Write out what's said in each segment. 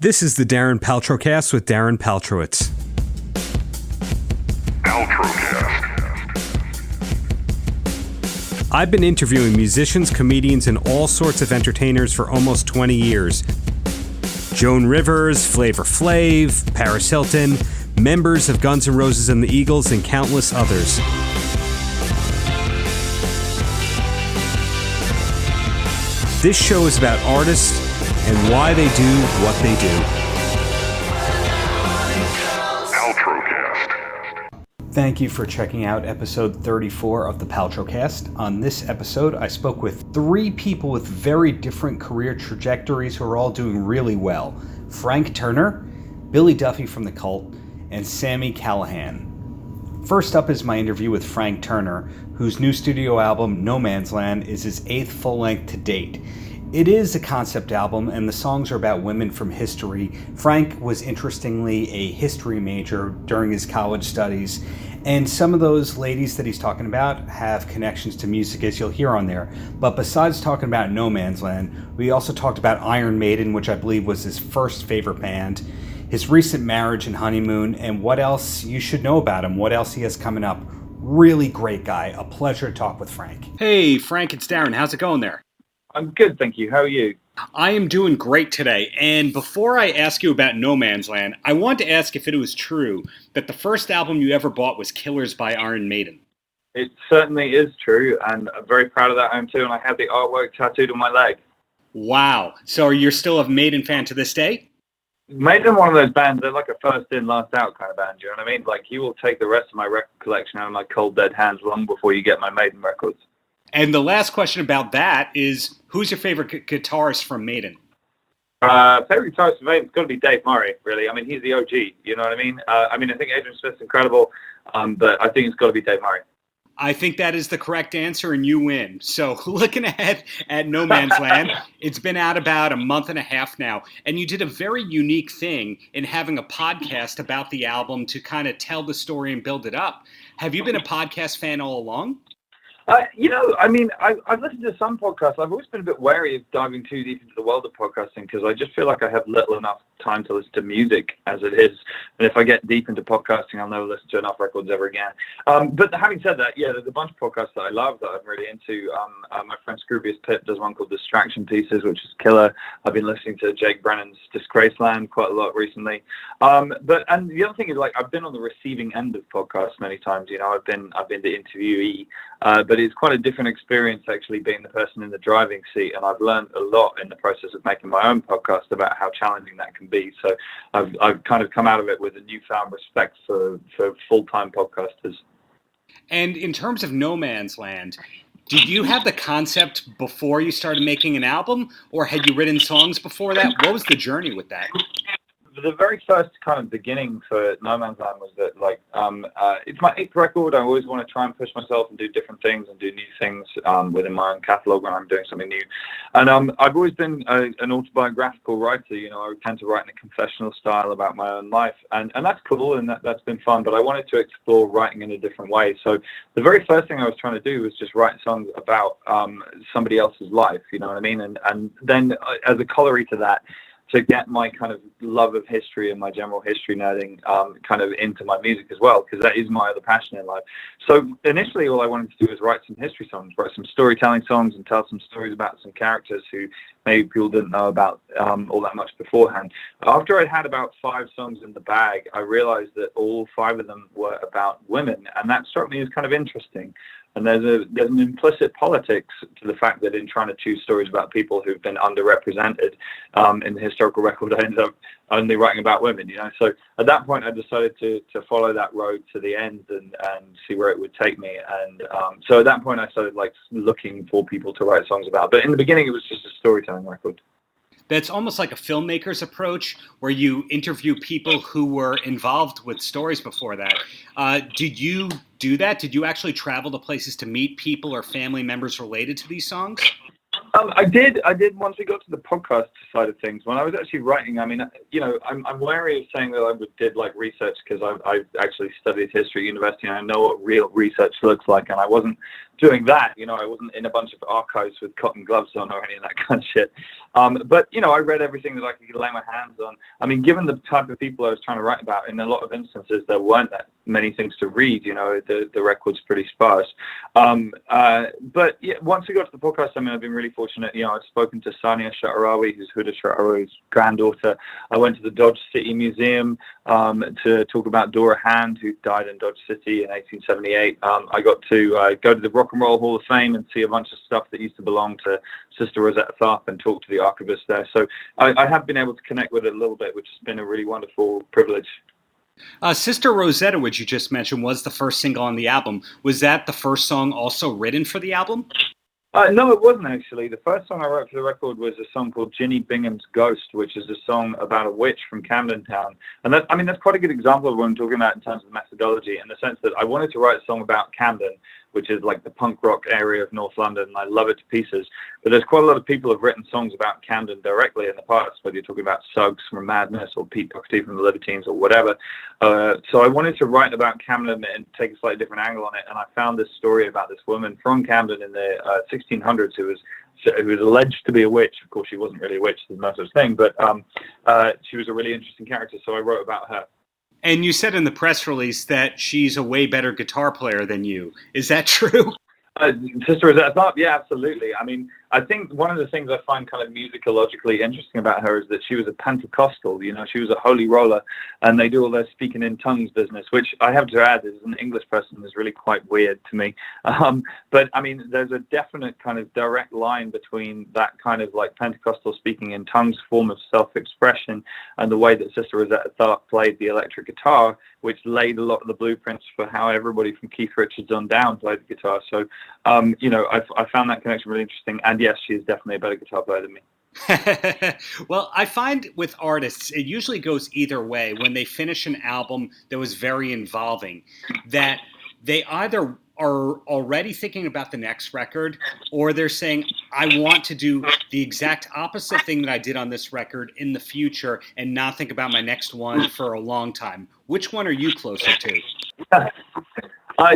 This is the Darren Paltrocast with Darren Paltrowitz. Paltrocast. I've been interviewing musicians, comedians, and all sorts of entertainers for almost 20 years. Joan Rivers, Flavor Flav, Paris Hilton, members of Guns N' Roses and the Eagles, and countless others. This show is about artists and why they do what they do. Paltrocast. Thank you for checking out episode 34 of the Paltrocast. On this episode, I spoke with three people with very different career trajectories who are all doing really well. Frank Turner, Billy Duffy from The Cult, and Sami Callihan. First up is my interview with Frank Turner, whose new studio album, No Man's Land, is his 8th full-length to date. It is a concept album, and the songs are about women from history. Frank was interestingly a history major during his college studies, and some of those ladies that he's talking about have connections to music, as you'll hear on there. But besides talking about No Man's Land, we also talked about Iron Maiden, which I believe was his first favorite band, his recent marriage and honeymoon, and what else you should know about him, what else he has coming up. Really great guy. A pleasure to talk with Frank. Hey, Frank, it's Darren. How's it going there? I'm good, thank you. How are you? I am doing great today. And before I ask you about No Man's Land, I want to ask if it was true that the first album you ever bought was Killers by Iron Maiden. It certainly is true, and I'm very proud of that I am too, and I have the artwork tattooed on my leg. Wow. So you're still a Maiden fan to this day? Maiden, one of those bands, they're like a first in, last out kind of band, you know what I mean? Like, you will take the rest of my record collection out of my cold, dead hands long before you get my Maiden records. And the last question about that is, who's your favorite guitarist from Maiden? Favorite guitarist from Maiden's got to be Dave Murray, really. I mean, he's the OG, you know what I mean? I think Adrian Smith's incredible, but I think it's got to be Dave Murray. I think that is the correct answer, and you win. So looking ahead at No Man's Land, it's been out about a month and a half now, and you did a very unique thing in having a podcast about the album to kind of tell the story and build it up. Have you been a podcast fan all along? I've listened to some podcasts. I've always been a bit wary of diving too deep into the world of podcasting because I just feel like I have little enough time to listen to music as it is. And if I get deep into podcasting, I'll never listen to enough records ever again. But having said that, yeah, there's a bunch of podcasts that I love that I'm really into. My friend Scroobius Pip does one called Distraction Pieces, which is killer. I've been listening to Jake Brennan's Disgraceland quite a lot recently. And the other thing is, like, I've been on the receiving end of podcasts many times. You know, I've been the interviewee. But it's quite a different experience actually being the person in the driving seat, and I've learned a lot in the process of making my own podcast about how challenging that can be. So I've kind of come out of it with a newfound respect for full-time podcasters. And in terms of No Man's Land, did you have the concept before you started making an album, or had you written songs before that? What was the journey with that? The very first kind of beginning for No Man's Land was that, like, it's my 8th record. I always want to try and push myself and do different things and do new things within my own catalog when I'm doing something new. And I've always been an autobiographical writer. You know, I tend to write in a confessional style about my own life, and that's cool, and that's been fun. But I wanted to explore writing in a different way. So the very first thing I was trying to do was just write songs about somebody else's life. You know what I mean? And then as a corollary to that, to get my kind of love of history and my general history nerding kind of into my music as well, because that is my other passion in life. So initially all I wanted to do was write some history songs, write some storytelling songs and tell some stories about some characters who maybe people didn't know about all that much beforehand. After I'd had about 5 songs in the bag, I realized that all 5 of them were about women, and that struck me as kind of interesting. And there's an implicit politics to the fact that in trying to choose stories about people who've been underrepresented in the historical record, I ended up only writing about women, you know. So at that point, I decided to follow that road to the end and see where it would take me. And so at that point, I started like looking for people to write songs about. But in the beginning, it was just a storytelling record. That's almost like a filmmaker's approach where you interview people who were involved with stories before that. Did you do that? Did you actually travel to places to meet people or family members related to these songs? I did once we got to the podcast side of things. When I was actually writing, I mean, you know, I'm wary of saying that I did like research because I actually studied history at university and I know what real research looks like, and I wasn't doing that. You know, I wasn't in a bunch of archives with cotton gloves on or any of that kind of shit. But, you know, I read everything that I could lay my hands on. I mean, given the type of people I was trying to write about, in a lot of instances, there weren't that many things to read. You know, the record's pretty sparse. But yeah, once we got to the podcast, I mean, I've been really fortunate. You know, I've spoken to Sania Shatarawi, who's Huda Shatarawi's granddaughter. I went to the Dodge City Museum to talk about Dora Hand, who died in Dodge City in 1878. I got to go to the Rock and Roll Hall of Fame and see a bunch of stuff that used to belong to Sister Rosetta Tharpe and talk to the archivist there. So I have been able to connect with it a little bit, which has been a really wonderful privilege. Sister Rosetta, which you just mentioned, was the first single on the album. Was that the first song also written for the album? No, it wasn't actually. The first song I wrote for the record was a song called Ginny Bingham's Ghost, which is a song about a witch from Camden Town. And that, I mean, that's quite a good example of what I'm talking about in terms of methodology, in the sense that I wanted to write a song about Camden, which is like the punk rock area of North London, and I love it to pieces. But there's quite a lot of people who have written songs about Camden directly in the past, whether you're talking about Suggs from Madness or Pete Doherty from the Libertines or whatever. So I wanted to write about Camden and take a slightly different angle on it, and I found this story about this woman from Camden in the 1600s who was alleged to be a witch. Of course, she wasn't really a witch, there's no such thing, but she was a really interesting character, so I wrote about her. And you said in the press release that she's a way better guitar player than you. Is that true? Sister Rosetta Tharpe, yeah, absolutely. I mean, I think one of the things I find kind of musicologically interesting about her is that she was a Pentecostal, you know, she was a holy roller, and they do all their speaking in tongues business, which I have to add, as an English person, is really quite weird to me. But I mean, there's a definite kind of direct line between that kind of like Pentecostal speaking in tongues form of self-expression and the way that Sister Rosetta Tharpe played the electric guitar, which laid a lot of the blueprints for how everybody from Keith Richards on down played the guitar. So, you know, I found that connection really interesting. And yes, she is definitely a better guitar player than me. Well, I find with artists, it usually goes either way. When they finish an album that was very involving, that they either are already thinking about the next record, or they're saying, I want to do the exact opposite thing that I did on this record in the future and not think about my next one for a long time. Which one are you closer to?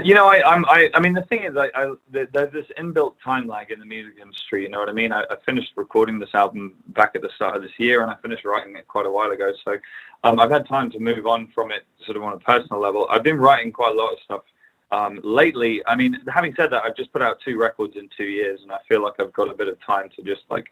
You know, I mean, the thing is, there's this inbuilt time lag in the music industry. You know what I mean? I finished recording this album back at the start of this year, and I finished writing it quite a while ago. So I've had time to move on from it sort of on a personal level. I've been writing quite a lot of stuff lately. I mean, having said that, I've just put out 2 records in 2 years, and I feel like I've got a bit of time to just like,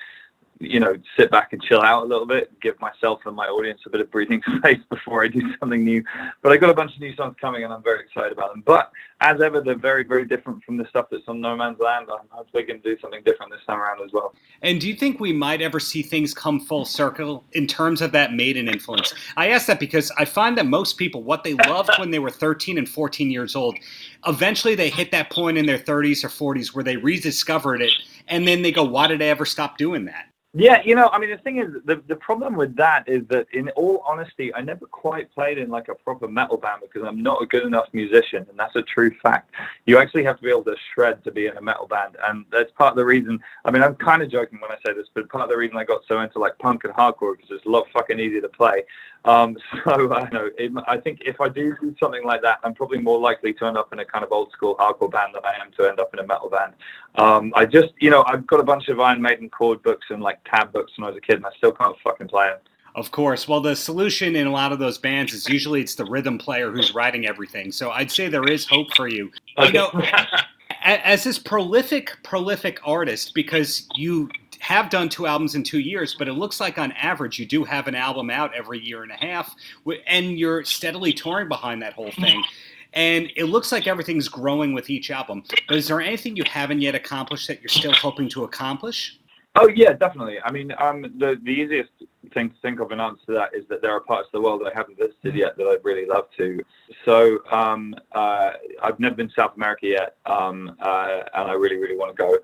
you know, sit back and chill out a little bit, give myself and my audience a bit of breathing space before I do something new. But I got a bunch of new songs coming, and I'm very excited about them. But as ever, they're very, very different from the stuff that's on No Man's Land. I'm hopefully going to do something different this time around as well. And do you think we might ever see things come full circle in terms of that Maiden influence? I ask that because I find that most people, what they loved when they were 13 and 14 years old, eventually they hit that point in their 30s or 40s where they rediscovered it, and then they go, why did I ever stop doing that? Yeah, you know, I mean, the thing is, the problem with that is that, in all honesty, I never quite played in like a proper metal band because I'm not a good enough musician, and that's a true fact. You actually have to be able to shred to be in a metal band, and that's part of the reason. I mean, I'm kind of joking when I say this, but part of the reason I got so into like punk and hardcore because it's a lot fucking easier to play. I think if I do something like that, I'm probably more likely to end up in a kind of old school hardcore band than I am to end up in a metal band. I just, you know, I've got a bunch of Iron Maiden chord books and like tab books when I was a kid, and I still can't fucking play them. Of course. Well, the solution in a lot of those bands is usually it's the rhythm player who's writing everything. So I'd say there is hope for you. Okay. You know, as this prolific artist, because you have done 2 albums in 2 years, but it looks like on average you do have an album out every year and a half, and you're steadily touring behind that whole thing. And it looks like everything's growing with each album. But is there anything you haven't yet accomplished that you're still hoping to accomplish? Oh, yeah, definitely. I mean, the easiest thing to think of in answer to that is that there are parts of the world that I haven't visited yet that I'd really love to. So I've never been to South America yet, and I really, really want to go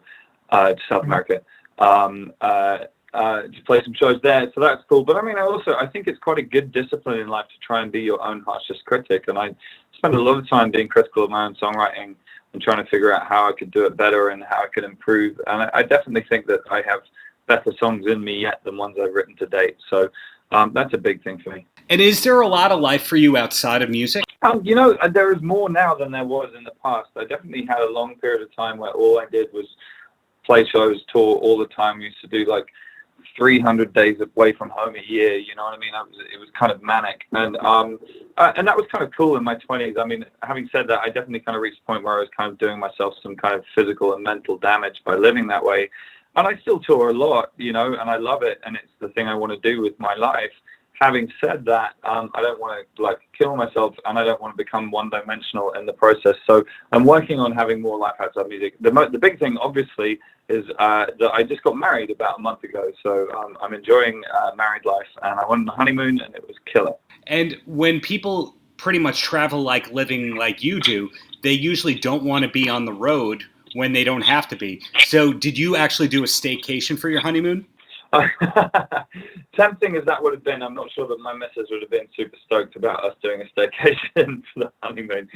to South America. To play some shows there, so that's cool. But I mean, I think it's quite a good discipline in life to try and be your own harshest critic, and I spend a lot of time being critical of my own songwriting and trying to figure out how I could do it better and how I could improve. And I definitely think that I have better songs in me yet than ones I've written to date. So that's a big thing for me. And is there a lot of life for you outside of music? There is more now than there was in the past. I definitely had a long period of time where all I did was play shows, tour all the time. We used to do like 300 days away from home a year. You know what I mean? It was kind of manic, and that was kind of cool in my 20s. I mean, having said that, I definitely kind of reached a point where I was kind of doing myself some kind of physical and mental damage by living that way. And I still tour a lot, and I love it, and it's the thing I want to do with my life. Having said that, I don't want to kill myself, and I don't want to become one-dimensional in the process. So I'm working on having more life outside music. The big thing, obviously, is that I just got married about a month ago. So I'm enjoying married life, and I went on a honeymoon, and it was killer. And when people pretty much travel like living like you do, they usually don't want to be on the road when they don't have to be. So did you actually do a staycation for your honeymoon? Tempting as that would have been, I'm not sure that my missus would have been super stoked about us doing a staycation for the honeymoon.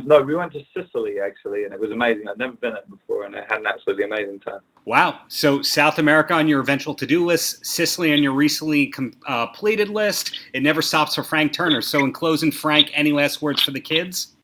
No, we went to Sicily, actually, and it was amazing. I'd never been there before, and I had an absolutely amazing time. Wow. So South America on your eventual to-do list, Sicily on your recently completed list. It never stops for Frank Turner. So in closing, Frank, any last words for the kids?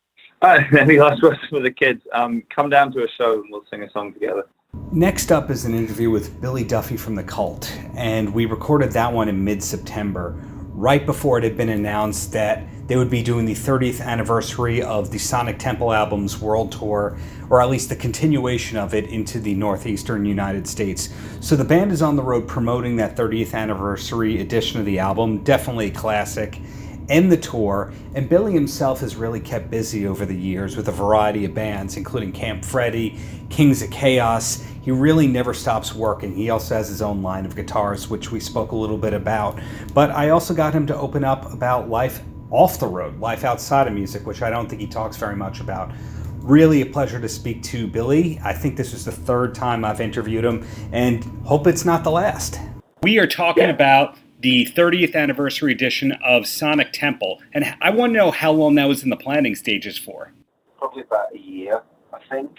Any last words for the kids? Come down to a show and we'll sing a song together. Next up is an interview with Billy Duffy from The Cult, and we recorded that one in mid-September, right before it had been announced that they would be doing the 30th anniversary of the Sonic Temple album's world tour, or at least the continuation of it into the northeastern United States. So the band is on the road promoting that 30th anniversary edition of the album, definitely a classic, and the tour, and Billy himself has really kept busy over the years with a variety of bands, including Camp Freddy, Kings of Chaos. He really never stops working. He also has his own line of guitars, which we spoke a little bit about. But I also got him to open up about life off the road, life outside of music, which I don't think he talks very much about. Really a pleasure to speak to Billy. I think this is the third time I've interviewed him, and hope it's not the last. We are talking about the 30th anniversary edition of Sonic Temple. And I want to know how long that was in the planning stages for. Probably about a year, I think.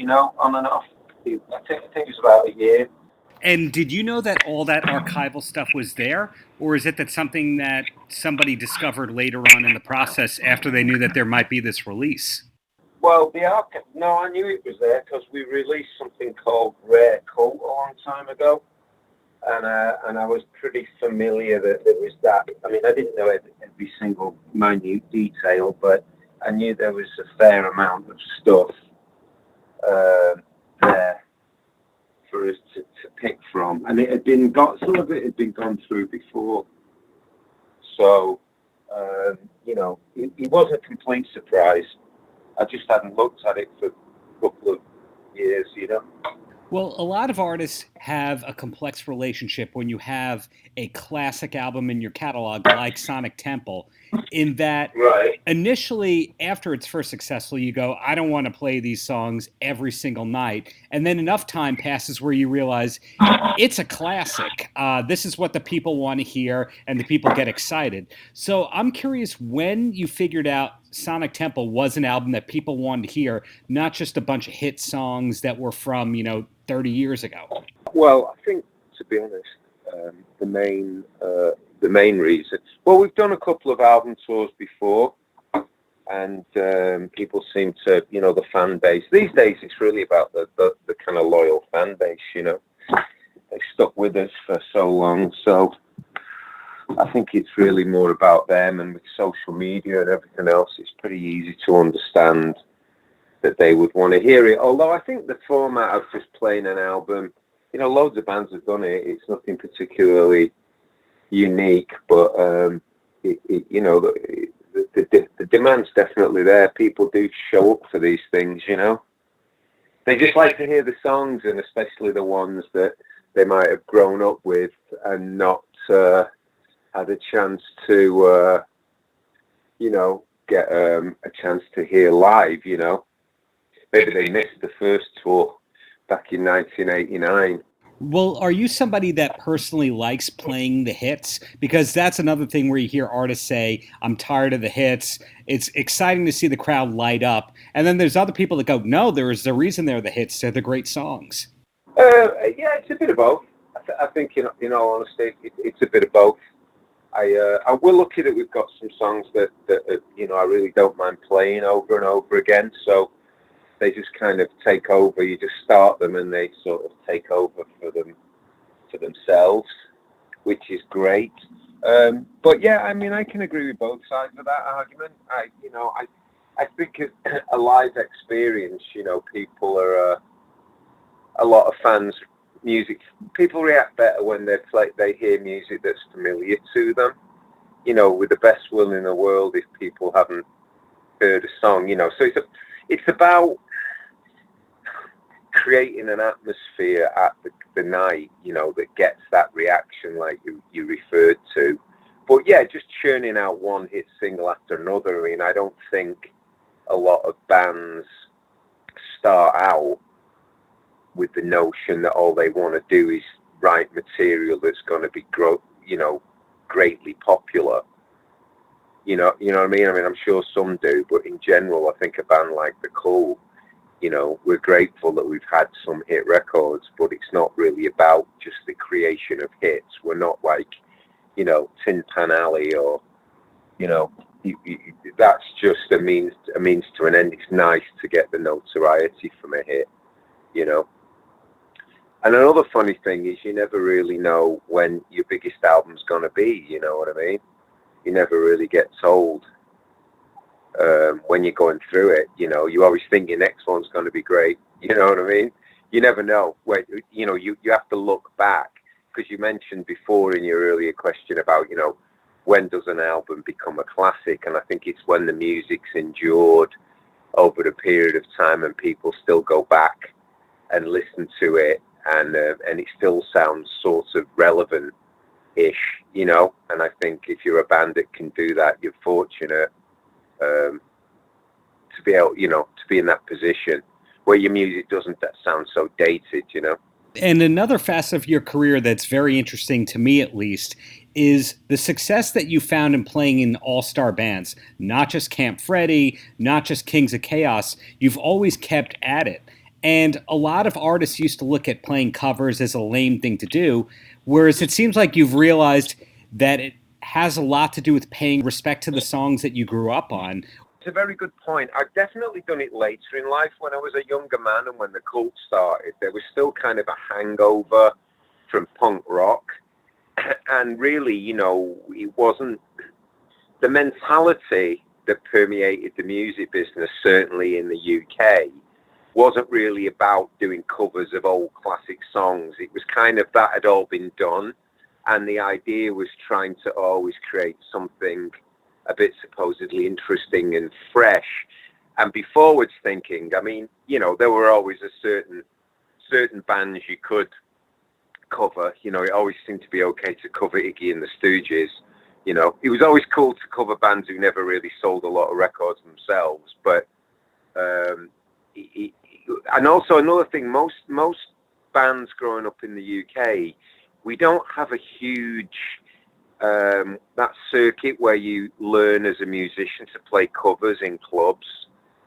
On and off. I think it was about a year. And did you know that all that archival stuff was there? Or is it that something that somebody discovered later on in the process after they knew that there might be this release? Well, no, I knew it was there because we released something called Rare Cult a long time ago. And I was pretty familiar that there was that. I mean, I didn't know every single minute detail, but I knew there was a fair amount of stuff there for us to pick from. And it had been some of it had been gone through before. So, it wasn't a complete surprise. I just hadn't looked at it for a couple of years, Well, a lot of artists have a complex relationship when you have a classic album in your catalog like Sonic Temple, in that initially, after it's first successful, you go, I don't want to play these songs every single night. And then enough time passes where you realize it's a classic. This is what the people want to hear, and the people get excited. So I'm curious when you figured out Sonic Temple was an album that people wanted to hear, not just a bunch of hit songs that were from, 30 years ago. Well, I think, to be honest, the main reason. Well, we've done a couple of album tours before, and people seem to, the fan base. These days, it's really about the kind of loyal fan base. They stuck with us for so long, so I think it's really more about them, and with social media and everything else, it's pretty easy to understand that they would want to hear it. Although I think the format of just playing an album, loads of bands have done it. It's nothing particularly unique, but the demand's definitely there. People do show up for these things, They just like to hear the songs, and especially the ones that they might have grown up with and not had a chance to, get a chance to hear live, Maybe they missed the first tour back in 1989. Well, are you somebody that personally likes playing the hits? Because that's another thing where you hear artists say, I'm tired of the hits. It's exciting to see the crowd light up. And then there's other people that go, no, there is the reason they're the hits. They're the great songs. Yeah, it's a bit of both. I think, in all honesty, it's a bit of both. I will lucky that we've got some songs that you know, I really don't mind playing over and over again. So they just kind of take over. You just start them and they sort of take over for themselves, which is great. But yeah, I mean, I can agree with both sides of that argument. I think a live experience, you know, people are a lot of fans. People react better when they hear music that's familiar to them. You know, with the best will in the world, if people haven't heard a song, you know. So it's about creating an atmosphere at the night, you know, that gets that reaction like you referred to. But yeah, just churning out one hit single after another. I mean, I don't think a lot of bands start out with the notion that all they want to do is write material that's going to be greatly popular. You know what I mean? I mean, I'm sure some do, but in general, I think a band like The Cult, you know, we're grateful that we've had some hit records, but it's not really about just the creation of hits. We're not like, you know, Tin Pan Alley or, you know, that's just a means to an end. It's nice to get the notoriety from a hit, you know. And another funny thing is you never really know when your biggest album's going to be, you know what I mean? You never really get told when you're going through it, you know. You always think your next one's going to be great, you know what I mean? You never know. When, you know, you have to look back, because you mentioned before in your earlier question about, you know, when does an album become a classic? And I think it's when the music's endured over a period of time and people still go back and listen to it, and it still sounds sort of relevant-ish, you know. And I think if you're a band that can do that, you're fortunate to be able, you know, to be in that position where your music doesn't sound so dated, you know. And another facet of your career that's very interesting to me, at least, is the success that you found in playing in all-star bands. Not just Camp Freddy, not just Kings of Chaos. You've always kept at it. And a lot of artists used to look at playing covers as a lame thing to do, whereas it seems like you've realized that it has a lot to do with paying respect to the songs that you grew up on. It's a very good point. I've definitely done it later in life. When I was a younger man and when The Cult started, there was still kind of a hangover from punk rock. And really, you know, it wasn't the mentality that permeated the music business, certainly in the UK, wasn't really about doing covers of old classic songs. It was kind of that had all been done. And the idea was trying to always create something a bit supposedly interesting and fresh and be forwards thinking. I mean, you know, there were always a certain bands you could cover. You know, it always seemed to be okay to cover Iggy and the Stooges. You know, it was always cool to cover bands who never really sold a lot of records themselves. But and also another thing, most bands growing up in the UK, we don't have a huge that circuit where you learn as a musician to play covers in clubs.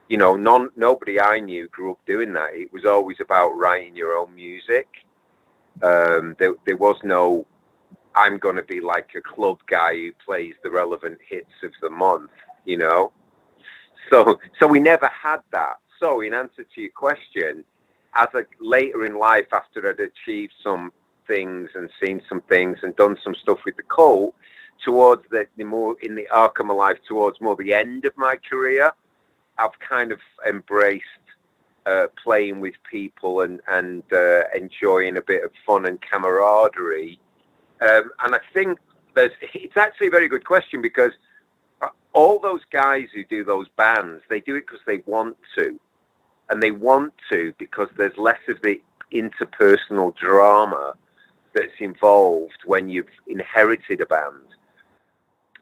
You know, nobody I knew grew up doing that. It was always about writing your own music. There was no, I'm going to be like a club guy who plays the relevant hits of the month, you know. So we never had that. So in answer to your question, later in life, after I'd achieved some things and seen some things and done some stuff with The Cult, towards the more in the arc of my life, towards more the end of my career, I've kind of embraced playing with people and enjoying a bit of fun and camaraderie. And I think it's actually a very good question, because all those guys who do those bands, they do it because they want to. And they want to because there's less of the interpersonal drama that's involved when you've inherited a band.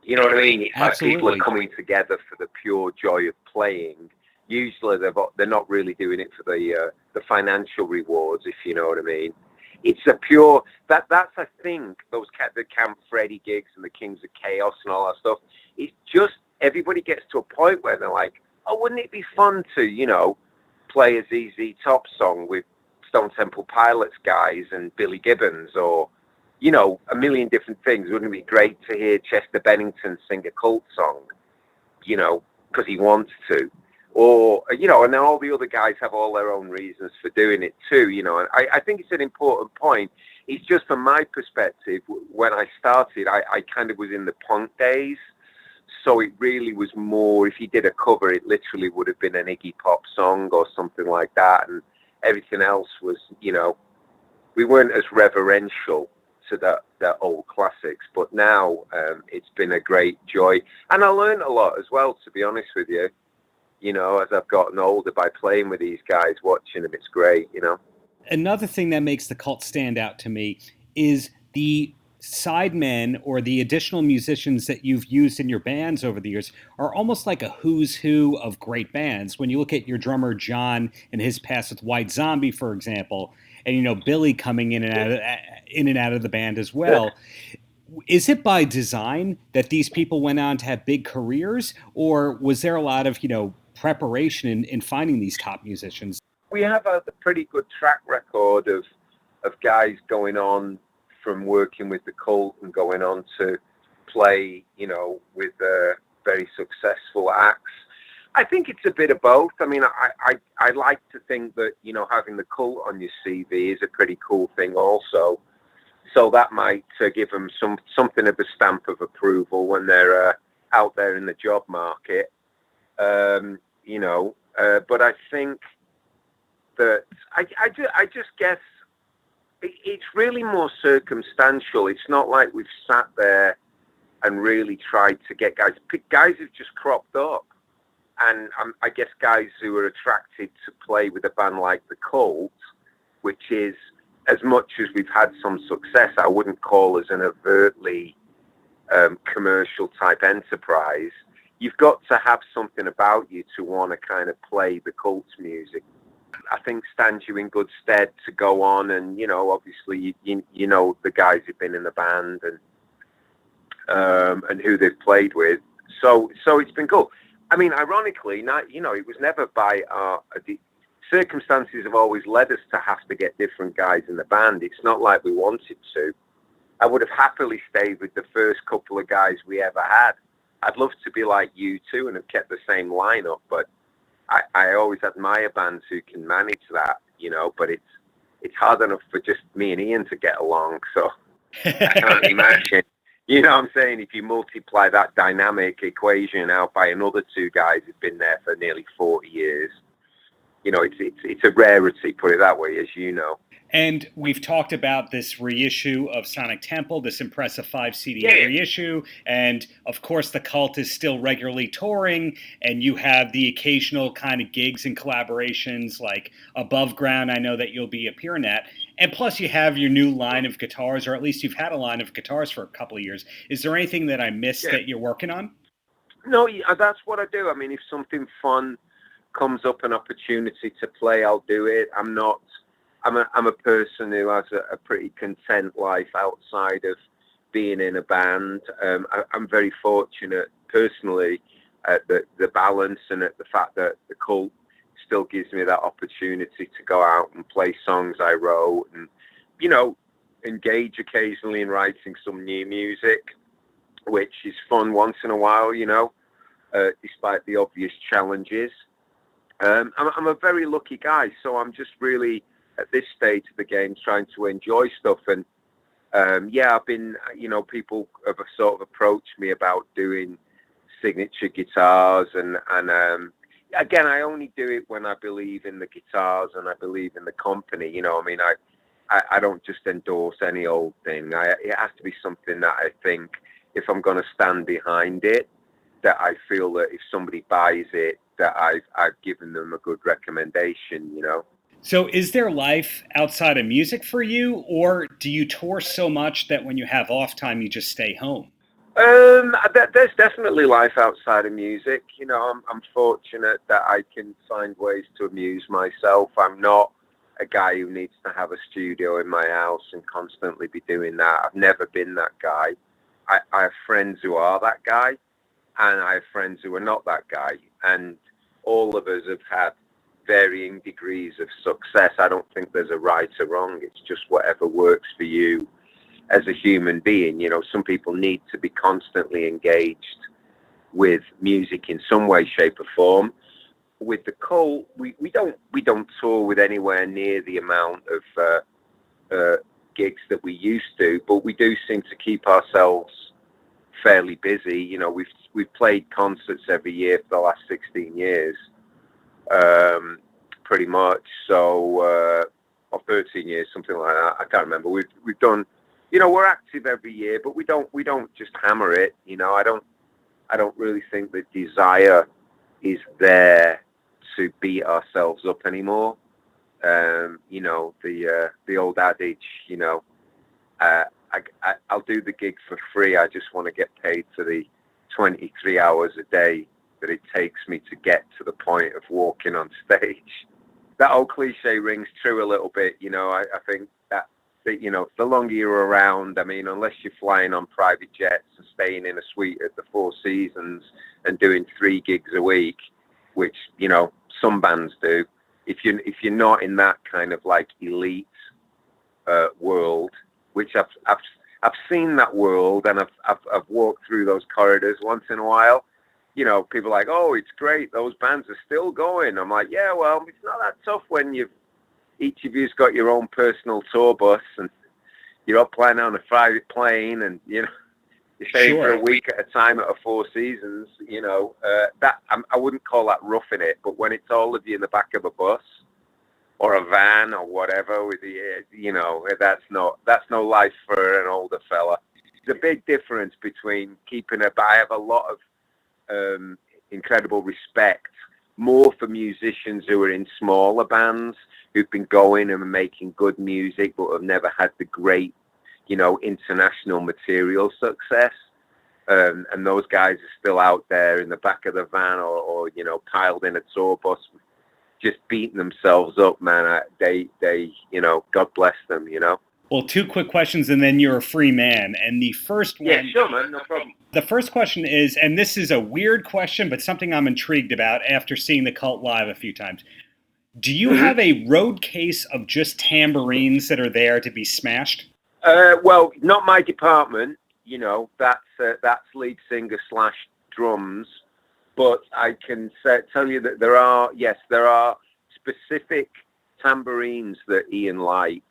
You know what I mean? It's like people are coming together for the pure joy of playing. Usually they're not really doing it for the financial rewards, if you know what I mean. It's a pure, that's I think, the Camp Freddy gigs and the Kings of Chaos and all that stuff. It's just, everybody gets to a point where they're like, oh, wouldn't it be fun to, you know, play a ZZ Top song with Stone Temple Pilots guys and Billy Gibbons, or, a million different things. Wouldn't it be great to hear Chester Bennington sing a Cult song, because he wants to? Or, and then all the other guys have all their own reasons for doing it too, and I think it's an important point. It's just from my perspective, when I started, I kind of was in the punk days. So it really was more, if he did a cover, it literally would have been an Iggy Pop song or something like that. And everything else was, we weren't as reverential to the old classics. But now it's been a great joy. And I learned a lot as well, to be honest with you. As I've gotten older by playing with these guys, watching them, it's great, Another thing that makes the Cult stand out to me is the sidemen or the additional musicians that you've used in your bands over the years are almost like a who's who of great bands. When you look at your drummer John and his past with White Zombie, for example, and Billy coming in and out of the band as well. Is it by design that these people went on to have big careers, or was there a lot of preparation in finding these top musicians? We have a pretty good track record of guys going on from working with the Cult and going on to play, with very successful acts. I think it's a bit of both. I mean, I like to think that, having the Cult on your CV is a pretty cool thing also. So that might give them something of a stamp of approval when they're out there in the job market. But I think that I just guess it's really more circumstantial. It's not like we've sat there and really tried to get guys. Guys have just cropped up. And I guess guys who are attracted to play with a band like the Cult, which is, as much as we've had some success, I wouldn't call us an overtly commercial type enterprise. You've got to have something about you to want to kind of play the Cult's music. I think stands you in good stead to go on, and obviously the guys who've been in the band and who they've played with. So it's been cool. I mean, ironically, it was never by circumstances have always led us to have to get different guys in the band. It's not like we wanted to. I would have happily stayed with the first couple of guys we ever had. I'd love to be like you two and have kept the same lineup, but I always admire bands who can manage that, but it's hard enough for just me and Ian to get along. So I can't imagine, what I'm saying, if you multiply that dynamic equation out by another two guys who've been there for nearly 40 years, it's a rarity, put it that way, as you know. And we've talked about this reissue of Sonic Temple, this impressive 5 CD reissue. And of course, the Cult is still regularly touring, and you have the occasional kind of gigs and collaborations like Above Ground, I know that you'll be appearing at. And plus, you have your new line of guitars, or at least you've had a line of guitars for a couple of years. Is there anything that I missed that you're working on? No, that's what I do. I mean, if something fun comes up, an opportunity to play, I'll do it. I'm a person who has a pretty content life outside of being in a band. I'm very fortunate personally at the balance and at the fact that the Cult still gives me that opportunity to go out and play songs I wrote and, engage occasionally in writing some new music, which is fun once in a while, despite the obvious challenges. I'm a very lucky guy, so I'm just really at this stage of the game trying to enjoy stuff. And I've been, people have sort of approached me about doing signature guitars, and again, I only do it when I believe in the guitars and I believe in the company. I don't just endorse any old thing. It has to be something that I think, if I'm going to stand behind it, that I feel that if somebody buys it, that I've given them a good recommendation, So is there life outside of music for you, or do you tour so much that when you have off time, you just stay home? There's definitely life outside of music. I'm fortunate that I can find ways to amuse myself. I'm not a guy who needs to have a studio in my house and constantly be doing that. I've never been that guy. I have friends who are that guy, and I have friends who are not that guy. And all of us have had varying degrees of success. I don't think there's a right or wrong. It's just whatever works for you. as a human being. You know, some people need to be constantly engaged with music in some way, shape, or form. With the Cult, we don't tour with anywhere near the amount of gigs that we used to, but we do seem to keep ourselves fairly busy. You know, we've played concerts every year for the last 16 years, pretty much. So, or 13 years, something like that. I can't remember. We've done, you know, we're active every year, but we don't just hammer it. You know, I don't really think the desire is there to beat ourselves up anymore. You know, the old adage, you know, I'll do the gig for free. I just want to get paid for the 23 hours a day that it takes me to get to the point of walking on stage. That old cliche rings true a little bit. You know, I think that, you know, the longer you're around, I mean, unless you're flying on private jets and staying in a suite at the Four Seasons and doing 3 gigs a week, which, you know, some bands do, if you're not in that kind of like elite world, which I've seen that world, and I've walked through those corridors once in a while. You know, people are like, oh, it's great, those bands are still going. I'm like, yeah, well, it's not that tough when each of you's got your own personal tour bus and you're up playing on a private plane, and, you know, you're staying for a week at a time at a Four Seasons. You know, I wouldn't call that roughing it, but when it's all of you in the back of a bus or a van or whatever, with the, you know, that's no life for an older fella. There's a big difference between keeping I have a lot of incredible respect, more for musicians who are in smaller bands, who've been going and making good music, but have never had the great, you know, international material success. And those guys are still out there in the back of the van or you know, piled in a tour bus, just beating themselves up, man. They, you know, God bless them, you know. Well, 2 quick questions, and then you're a free man. And the first one... Yeah, sure, man, no problem. The first question is, and this is a weird question, but something I'm intrigued about after seeing the Cult live a few times. Do you have a road case of just tambourines that are there to be smashed? Well, not my department. You know, that's lead singer / drums. But I can tell you that there are specific tambourines that Ian likes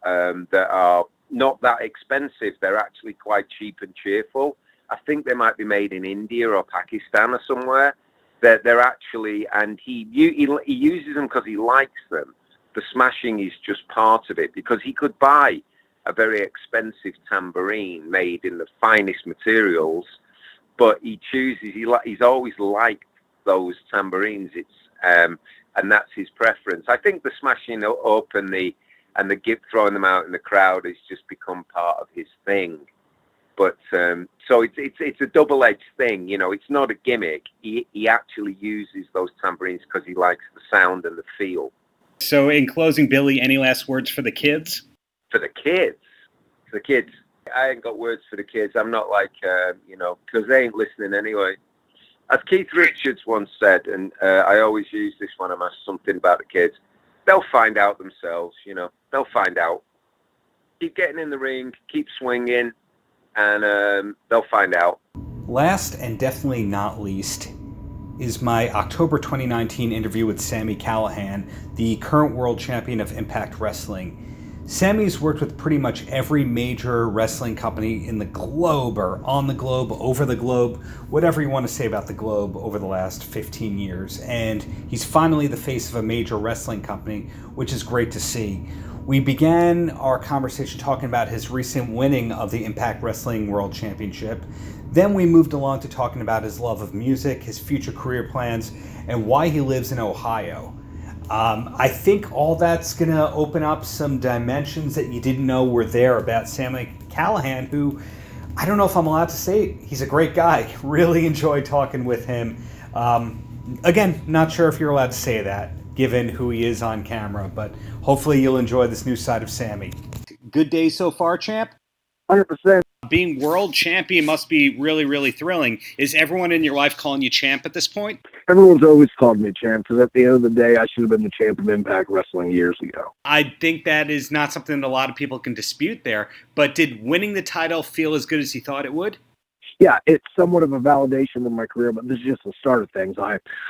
that are not that expensive. They're actually quite cheap and cheerful. I think they might be made in India or Pakistan or somewhere. They're actually, and he uses them because he likes them. The smashing is just part of it, because he could buy a very expensive tambourine made in the finest materials, but he chooses, he's always liked those tambourines. It's and that's his preference. I think the smashing up and the throwing them out in the crowd has just become part of his thing. But so it's a double-edged thing, you know. It's not a gimmick. He actually uses those tambourines because he likes the sound and the feel. So, in closing, Billy, any last words for the kids? For the kids, I ain't got words for the kids. I'm not like you know, because they ain't listening anyway. As Keith Richards once said, and I always use this when I'm asked something about the kids, they'll find out themselves. You know, they'll find out. Keep getting in the ring, keep swinging. And they'll find out. Last and definitely not least is my October 2019 interview with Sami Callihan, the current world champion of Impact Wrestling. Sami's worked with pretty much every major wrestling company in the globe, or on the globe, over the globe, whatever you want to say about the globe, over the last 15 years. And he's finally the face of a major wrestling company, which is great to see. We began our conversation talking about his recent winning of the Impact Wrestling World Championship. Then we moved along to talking about his love of music, his future career plans, and why he lives in Ohio. I think all that's going to open up some dimensions that you didn't know were there about Sami Callihan, who, I don't know if I'm allowed to say it, he's a great guy. Really enjoyed talking with him. Again, not sure if you're allowed to say that, given who he is on camera, but hopefully you'll enjoy this new side of Sami. Good day so far, champ? 100%. Being world champion must be really, really thrilling. Is everyone in your life calling you champ at this point? Everyone's always called me champ because at the end of the day, I should have been the champ of Impact Wrestling years ago. I think that is not something that a lot of people can dispute there, but did winning the title feel as good as you thought it would? Yeah, it's somewhat of a validation of my career, but this is just the start of things.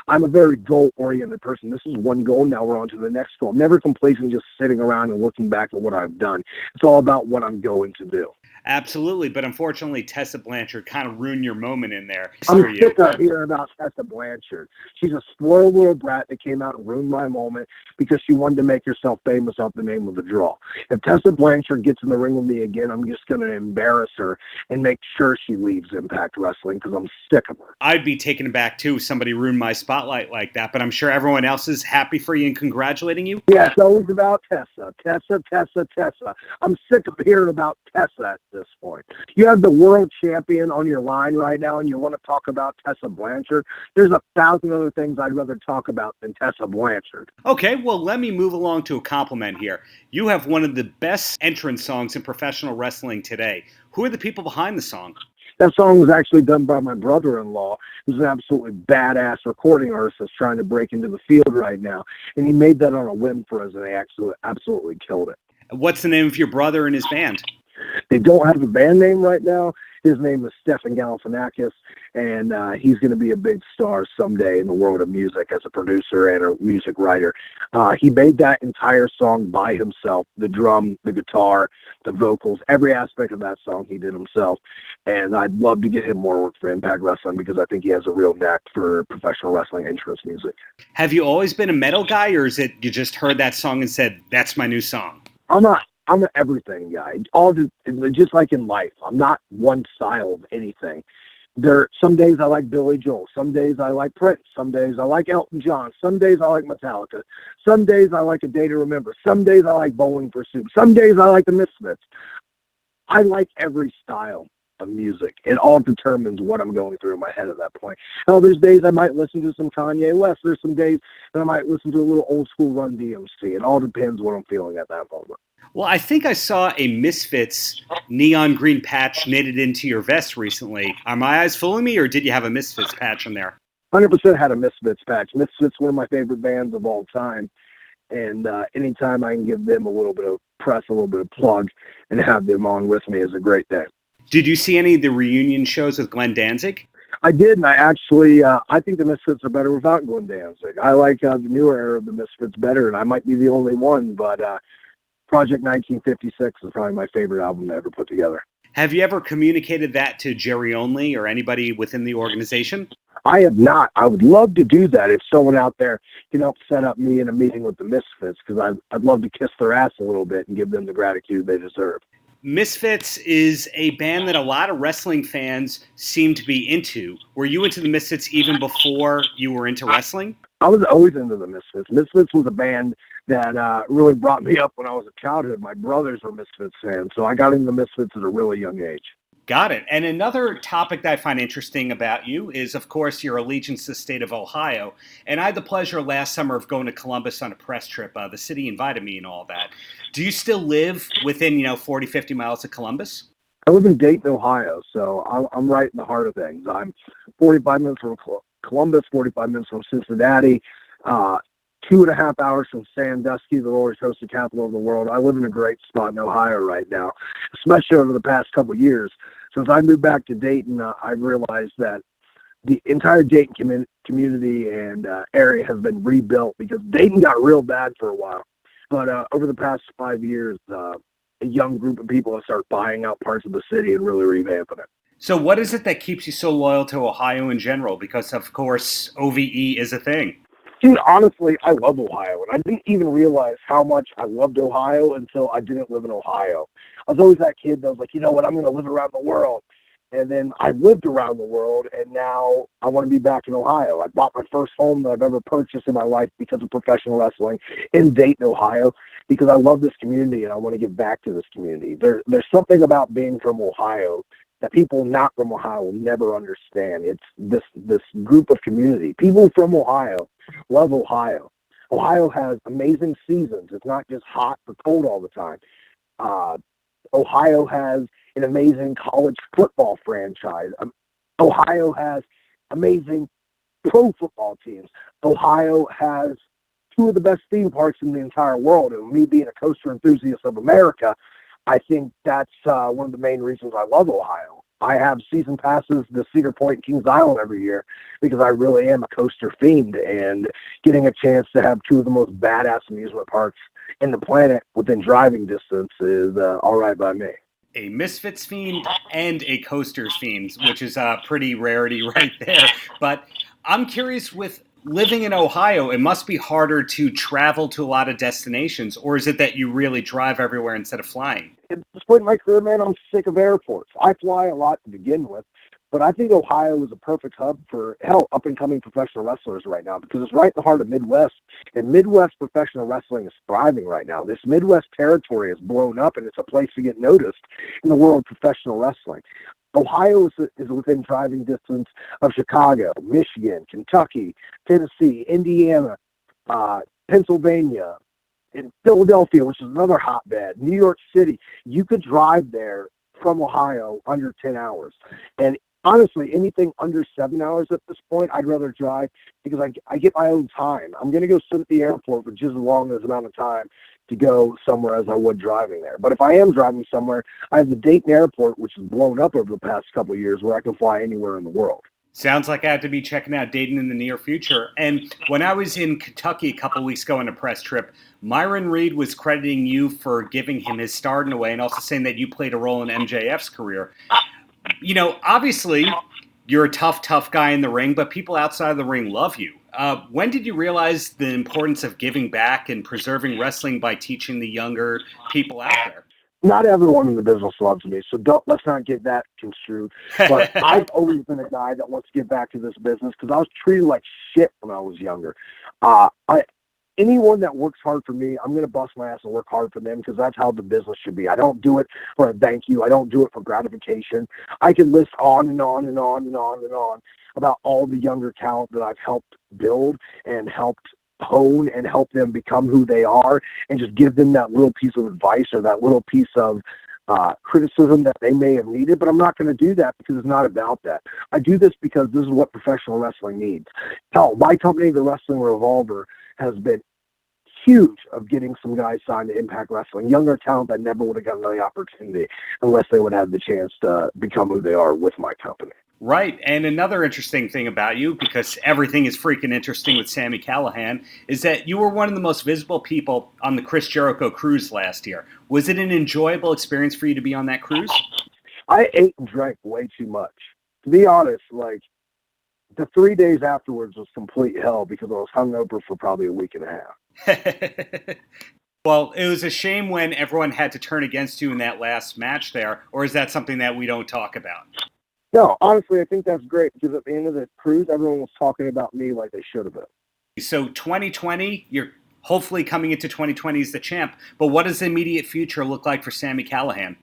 I'm a very goal-oriented person. This is one goal, now we're on to the next goal. I'm never complacent just sitting around and looking back at what I've done. It's all about what I'm going to do. Absolutely, but unfortunately, Tessa Blanchard kind of ruined your moment in there. I'm sick of hearing about Tessa Blanchard. She's a spoiled little brat that came out and ruined my moment because she wanted to make herself famous off the name of the draw. If Tessa Blanchard gets in the ring with me again, I'm just going to embarrass her and make sure she leaves Impact Wrestling because I'm sick of her. I'd be taken aback, too, if somebody ruined my spotlight like that, but I'm sure everyone else is happy for you and congratulating you. Yeah, it's always about Tessa. Tessa. I'm sick of hearing about Tessa at this point. You have the world champion on your line right now, and you want to talk about Tessa Blanchard. There's 1,000 other things I'd rather talk about than Tessa Blanchard. Okay, well, let me move along to a compliment here. You have one of the best entrance songs in professional wrestling today. Who are the people behind the song? That song was actually done by my brother-in-law, who's an absolutely badass recording artist that's trying to break into the field right now. And he made that on a whim for us, and he absolutely killed it. What's the name of your brother and his band? They don't have a band name right now. His name is Stefan Galifianakis, and he's going to be a big star someday in the world of music as a producer and a music writer. He made that entire song by himself, the drum, the guitar, the vocals, every aspect of that song he did himself. And I'd love to get him more work for Impact Wrestling because I think he has a real knack for professional wrestling entrance music. Have you always been a metal guy, or is it you just heard that song and said, that's my new song? I'm an everything guy. Just like in life, I'm not one style of anything. Some days I like Billy Joel. Some days I like Prince. Some days I like Elton John. Some days I like Metallica. Some days I like A Day to Remember. Some days I like Bowling for Soup. Some days I like the Misfits. I like every style of music. It all determines what I'm going through in my head at that point. Now, there's days I might listen to some Kanye West. There's some days that I might listen to a little old school Run DMC. It all depends what I'm feeling at that moment. Well, I think I saw a Misfits neon green patch knitted into your vest recently. Are my eyes fooling me, or did you have a Misfits patch on there? 100% had a Misfits patch. Misfits, one of my favorite bands of all time. And anytime I can give them a little bit of press, a little bit of plug, and have them on with me is a great day. Did you see any of the reunion shows with Glenn Danzig? I did, and I think the Misfits are better without Glenn Danzig. I like the newer era of the Misfits better, and I might be the only one, but Project 1956 is probably my favorite album to ever put together. Have you ever communicated that to Jerry Only or anybody within the organization? I have not. I would love to do that if someone out there can help set up me in a meeting with the Misfits, because I'd love to kiss their ass a little bit and give them the gratitude they deserve. Misfits is a band that a lot of wrestling fans seem to be into. Were you into the Misfits even before you were into wrestling? I was always into the Misfits. Misfits was a band that really brought me up when I was a childhood. My brothers were Misfits fans, so I got into the Misfits at a really young age. Got it. And another topic that I find interesting about you is, of course, your allegiance to the state of Ohio. And I had the pleasure last summer of going to Columbus on a press trip. The city invited me and all that. Do you still live within, 40, 50 miles of Columbus? I live in Dayton, Ohio, so I'm right in the heart of things. I'm 45 minutes from Columbus, 45 minutes from Cincinnati, 2.5 hours from Sandusky, the roller coaster capital of the world. I live in a great spot in Ohio right now, especially over the past couple of years. Since I moved back to Dayton, I realized that the entire Dayton community and area has been rebuilt because Dayton got real bad for a while. But over the past 5 years, a young group of people have started buying out parts of the city and really revamping it. So what is it that keeps you so loyal to Ohio in general? Because, of course, OVE is a thing. Dude, honestly, I love Ohio, and I didn't even realize how much I loved Ohio until I didn't live in Ohio. I was always that kid that was like, you know what, I'm going to live around the world. And then I lived around the world, and now I want to be back in Ohio. I bought my first home that I've ever purchased in my life because of professional wrestling in Dayton, Ohio, because I love this community, and I want to give back to this community. There's something about being from Ohio that people not from Ohio will never understand. It's this group of community. People from Ohio love Ohio. Ohio has amazing seasons. It's not just hot or cold all the time. Ohio has an amazing college football franchise. Ohio has amazing pro football teams. Ohio has two of the best theme parks in the entire world, and me being a coaster enthusiast of America, I think that's one of the main reasons I love Ohio. I have season passes to Cedar Point and Kings Island every year because I really am a coaster fiend, and getting a chance to have two of the most badass amusement parks in the planet within driving distance is all right by me. A Misfits fiend and a Coasters fiend, which is a pretty rarity right there. But I'm curious, with living in Ohio, it must be harder to travel to a lot of destinations, or is it that you really drive everywhere instead of flying? At this point in my career, man, I'm sick of airports. I fly a lot to begin with, but I think Ohio is a perfect hub for, up-and-coming professional wrestlers right now because it's right in the heart of Midwest, and Midwest professional wrestling is thriving right now. This Midwest territory has blown up, and it's a place to get noticed in the world of professional wrestling. Ohio is within driving distance of Chicago, Michigan, Kentucky, Tennessee, Indiana, Pennsylvania, and Philadelphia, which is another hotbed, New York City. You could drive there from Ohio under 10 hours. And honestly, anything under 7 hours at this point, I'd rather drive because I get my own time. I'm going to go sit at the airport for just as long as amount of time to go somewhere as I would driving there. But if I am driving somewhere, I have the Dayton Airport, which has blown up over the past couple of years, where I can fly anywhere in the world. Sounds like I have to be checking out Dayton in the near future. And when I was in Kentucky a couple of weeks ago on a press trip, Myron Reed was crediting you for giving him his start in a way and also saying that you played a role in MJF's career. You know, obviously, you're a tough guy in the ring, but people outside of the ring love you. When did you realize the importance of giving back and preserving wrestling by teaching the younger people out there? Not everyone in the business loves me, so let's not get that construed. But I've always been a guy that wants to give back to this business because I was treated like shit when I was younger. Anyone that works hard for me, I'm going to bust my ass and work hard for them because that's how the business should be. I don't do it for a thank you. I don't do it for gratification. I can list on and on and on and on and on about all the younger talent that I've helped build and helped hone and help them become who they are, and just give them that little piece of advice or that little piece of criticism that they may have needed. But I'm not going to do that because it's not about that. I do this because this is what professional wrestling needs. Hell, my company, the Wrestling Revolver, has been huge of getting some guys signed to Impact Wrestling, younger talent that never would have gotten the opportunity unless they would have the chance to become who they are with my company. Right, and another interesting thing about you, because everything is freaking interesting with Sami Callihan, is that you were one of the most visible people on the Chris Jericho cruise last year. Was it an enjoyable experience for you to be on that cruise? I ate and drank way too much. To be honest, like, the 3 days afterwards was complete hell because I was hungover for probably a week and a half. Well, it was a shame when everyone had to turn against you in that last match there, or is that something that we don't talk about? No, honestly, I think that's great because at the end of the cruise, everyone was talking about me like they should have been. So 2020, you're hopefully coming into 2020 as the champ, but what does the immediate future look like for Sami Callihan?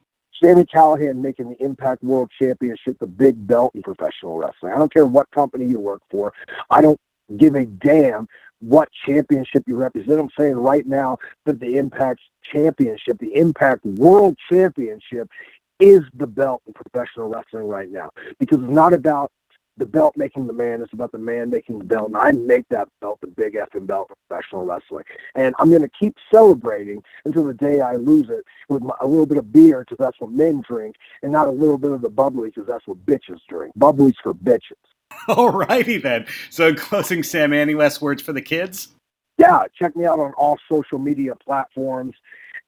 Sami Callihan making the Impact World Championship the big belt in professional wrestling. I don't care what company you work for. I don't give a damn what championship you represent. I'm saying right now that the Impact Championship, the Impact World Championship, is the belt in professional wrestling right now. Because it's not about the belt making the man, it's about the man making the belt. And I make that belt the big effing belt in professional wrestling. And I'm going to keep celebrating until the day I lose it with a little bit of beer because that's what men drink, and not a little bit of the bubbly because that's what bitches drink. Bubbly's for bitches. All righty then. So in closing, Sam, any last words for the kids? Yeah, check me out on all social media platforms,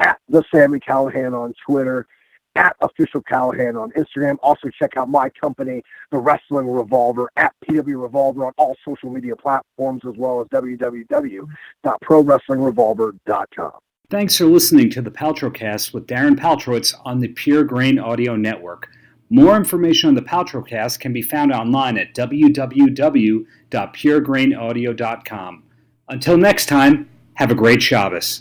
at the Sami Callihan on Twitter, at Official Callihan on Instagram. Also check out my company, The Wrestling Revolver, at PW Revolver on all social media platforms, as well as www.prowrestlingrevolver.com. Thanks for listening to the Paltrocast with Darren Paltrowitz on the Pure Grain Audio Network. More information on the Paltrocast can be found online at www.puregrainaudio.com. Until next time, have a great Shabbos.